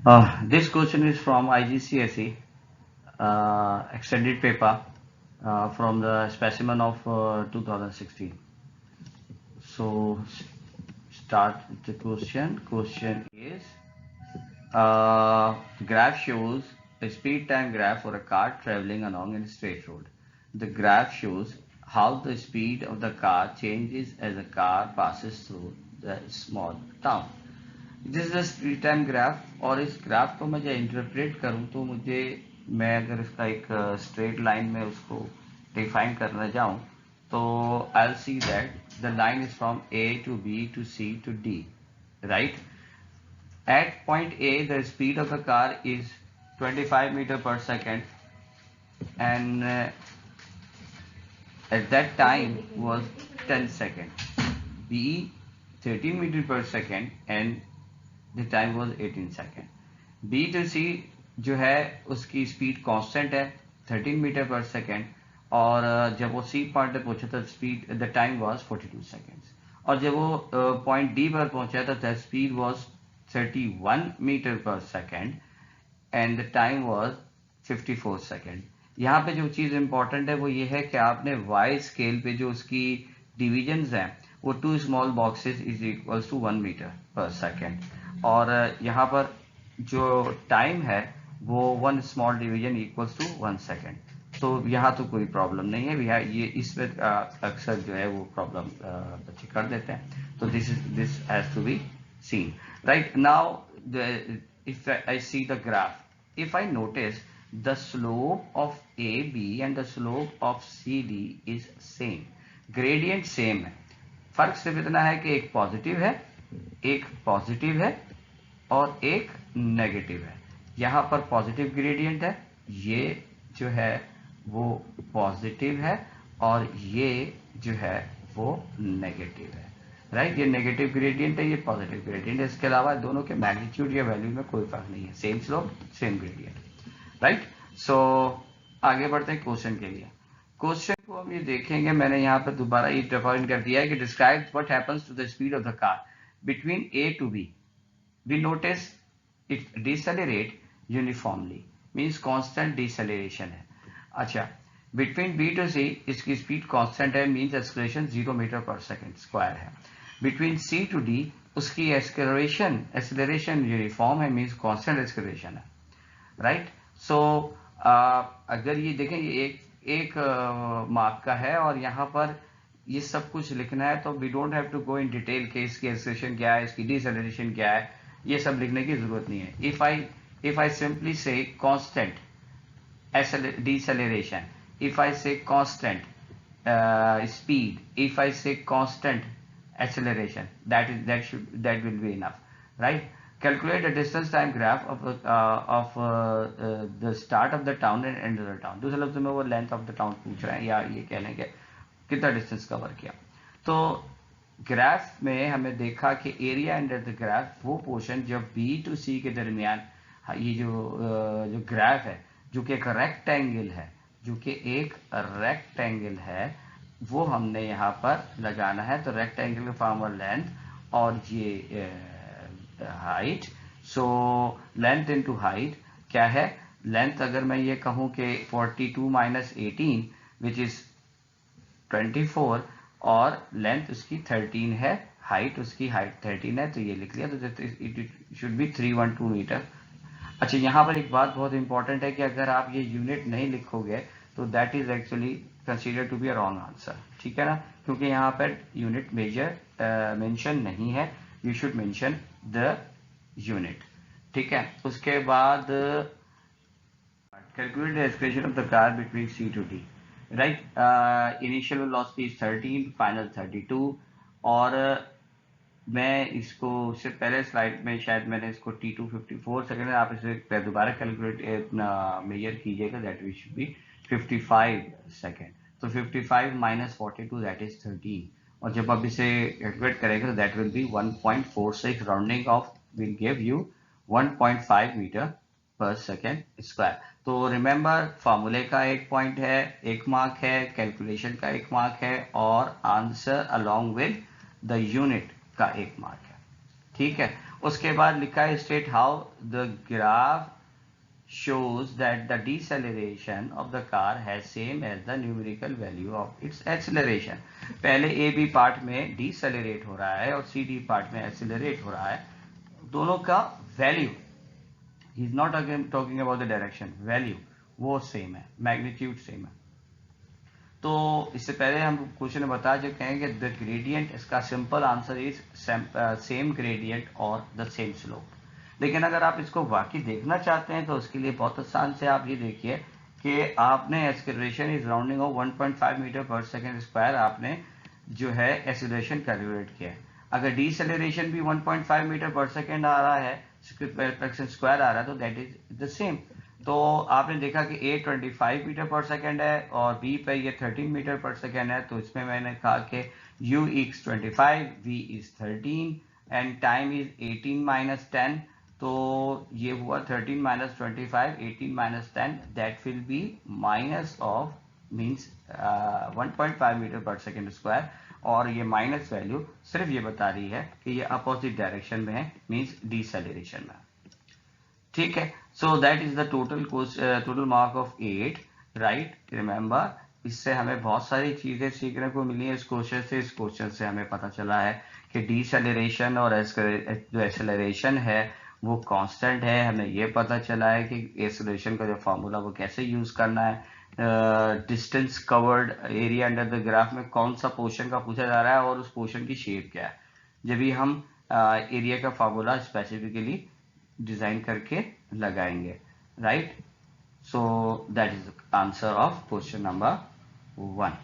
This question is from IGCSE extended paper from the specimen of 2016. So start with the question. Question is graph shows a speed time graph for a car traveling along a straight road. The graph shows how the speed of the car changes as the car passes through the small town. This is speed time graph और इस graph को मैं जब interpret करूं तो मुझे मैं अगर इसका एक स्ट्रेट लाइन में उसको डिफाइन करना जाऊं तो I see that the line is from A to B to C to D right at point A the speed of the car is 25 meter per second and at that time was 10 seconds. B 13 meter per second and the time was 18 second. B to C जो है उसकी speed constant है 13 metre पर second और जब वो C point पे पहुंचा तो speed the time was 42 seconds और जब वो पॉइंट डी पर पहुंचा तो द स्पीड वाज 31 मीटर पर second and the time was 54 second. यहाँ पे जो चीज इंपॉर्टेंट है वो ये है कि आपने वाई स्केल पे जो उसकी डिविजन्स हैं वो two small boxes is equals to 1 metre पर सेकेंड और यहाँ पर जो टाइम है वो 1 small division equals to 1 second. तो यहाँ तो कोई प्रॉब्लम नहीं है, ये इसमें अक्सर जो है वो प्रॉब्लम बच्चे कर देते हैं. तो this has to be seen. Right now, if I see the graph, if I notice the slope of AB and the slope of CD is same, gradient same है, फर्क सिर्फ इतना है कि एक पॉजिटिव है और एक नेगेटिव है. यहाँ पर पॉजिटिव ग्रेडियंट है, ये जो है वो पॉजिटिव है और ये जो है वो नेगेटिव है. राइट, ये नेगेटिव ग्रेडियंट है, ये पॉजिटिव ग्रेडियंट है. इसके अलावा दोनों के मैग्नीट्यूड या वैल्यू में कोई फर्क नहीं है, same slope same gradient. Right, so आगे बढ़ते हैं क्वेश्चन के लिए. क्वेश्चन को हम ये देखेंगे, मैंने यहाँ पर दोबारा ये डिफाइन कर दिया है कि describe what happens to the speed of the car between A to B. We notice it decelerate uniformly, means constant deceleration है. अच्छा, बिटवीन बी टू सी इसकी स्पीड कांस्टेंट है, मीन्स एक्सेलरेशन 0 मीटर पर second square है. Between C to D उसकी acceleration uniform है, means constant acceleration है. Right, so अगर ये देखें ये एक मार्क का है और यहाँ पर ये सब कुछ लिखना है तो we don't have to go in detail कि इसकी एक्सेलरेशन क्या है, इसकी डिसेलरेशन क्या है, ये सब लिखने की जरूरत नहीं है. इफ आई सिंपली से constant deceleration, if I say constant speed, if I say constant acceleration, that will be enough. Right, calculate the distance time graph of the start of the town and end of the town. दूसरे लफ्ज़ों में वो length of the town पूछ रहे हैं या ये कह लें कि कितना डिस्टेंस कवर किया. तो ग्राफ में हमें देखा कि एरिया अंडर द ग्राफ वो पोर्शन जब बी टू सी के दरमियान ये जो ग्राफ है जो कि एक रेक्टेंगल है वो हमने यहाँ पर लगाना है. तो रेक्टेंगल फॉर्मर लेंथ और ये height. So length into height क्या है, लेंथ अगर मैं ये कहूँ कि 42 माइनस 18 विच इज 24 और लेंथ उसकी 13 है, हाइट उसकी हाइट 13 है, तो ये लिख लिया. तो इट शुड बी 312 मीटर. अच्छा, यहाँ पर एक बात बहुत इंपॉर्टेंट है कि अगर आप ये यूनिट नहीं लिखोगे तो that is actually consider to be a wrong answer. ठीक है ना, क्योंकि यहाँ पर यूनिट मेजर मेंशन नहीं है. You should mention the unit. ठीक है, उसके बाद calculate the expression of the car between C to D. Right, initial velocity is 13, final 32 और मैं इसको उससे पहले स्लाइड में शायद मैंने इसको T2 54 सेकेंड, आप इसे दोबारा कैलकुलेट मेजर कीजिएगा, that which should be 55 second. तो 55 माइनस 42 दैट इज 13 और जब आप इसे कैलकुलेट करेंगे तो that will be 1.46, rounding off will give you 1.5 metre पर सेकेंड स्क्वायर. तो रिमेंबर, फार्मूले का एक पॉइंट है, एक मार्क है, कैलकुलेशन का एक मार्क है और answer along with the unit का एक मार्क है. ठीक है, उसके बाद लिखा है state how the graph shows that the deceleration of the car has same as the numerical value of its acceleration. पहले ए बी पार्ट में डिसेलरेट हो रहा है और सी डी पार्ट में एक्सेलरेट हो रहा है, दोनों का value, he is not again talking about the direction, value वो सेम है, मैग्नीट्यूड सेम है। तो इससे पहले हम क्वेश्चन में बता चुके हैं कि द ग्रेडियंट, इसका simple answer is same gradient और द सेम स्लोप। लेकिन अगर आप इसको वाकई देखना चाहते हैं तो उसके लिए बहुत आसान से आप ये देखिए कि आपने acceleration is rounding off 1.5 metre पर सेकेंड स्क्वायर, आपने जो है एक्सेलरेशन कैलकुलेट किया है। अगर डिसेलरेशन भी 1.5 मीटर पर सेकेंड आ रहा है, स्क्वायर आ रहा है, तो दैट इज द सेम। तो आपने देखा कि ए 25 मीटर पर सेकेंड है और बी पे ये 13 मीटर पर सेकेंड है, तो इसमें मैंने कहा कि u is 25, v is 13 and time is 18 minus 10, तो ये हुआ 13 minus 25, 18 minus 10, that will be minus of means 1.5 metre पर सेकेंड स्क्वायर, और ये माइनस वैल्यू सिर्फ ये बता रही है कि ये अपोजिट डायरेक्शन में है, मीन्स डिसेलरेशन में। ठीक है, so that is the total mark of 8, right. Remember, इससे हमें बहुत सारी चीजें सीखने को मिली है इस क्वेश्चन से। इस क्वेश्चन से हमें पता चला है कि डिसेलरेशन और जो एक्सेलरेशन है वो कांस्टेंट है। हमें ये पता चला है कि एक्सेलरेशन का जो फॉर्मूला वो कैसे यूज करना है। Distance covered area under the graph में कौन सा पोर्शन का पूछा जा रहा है और उस पोर्शन की शेप क्या है, जब भी हम एरिया का फॉर्मूला स्पेसिफिकली डिजाइन करके लगाएंगे, right. So that is answer of question number 1।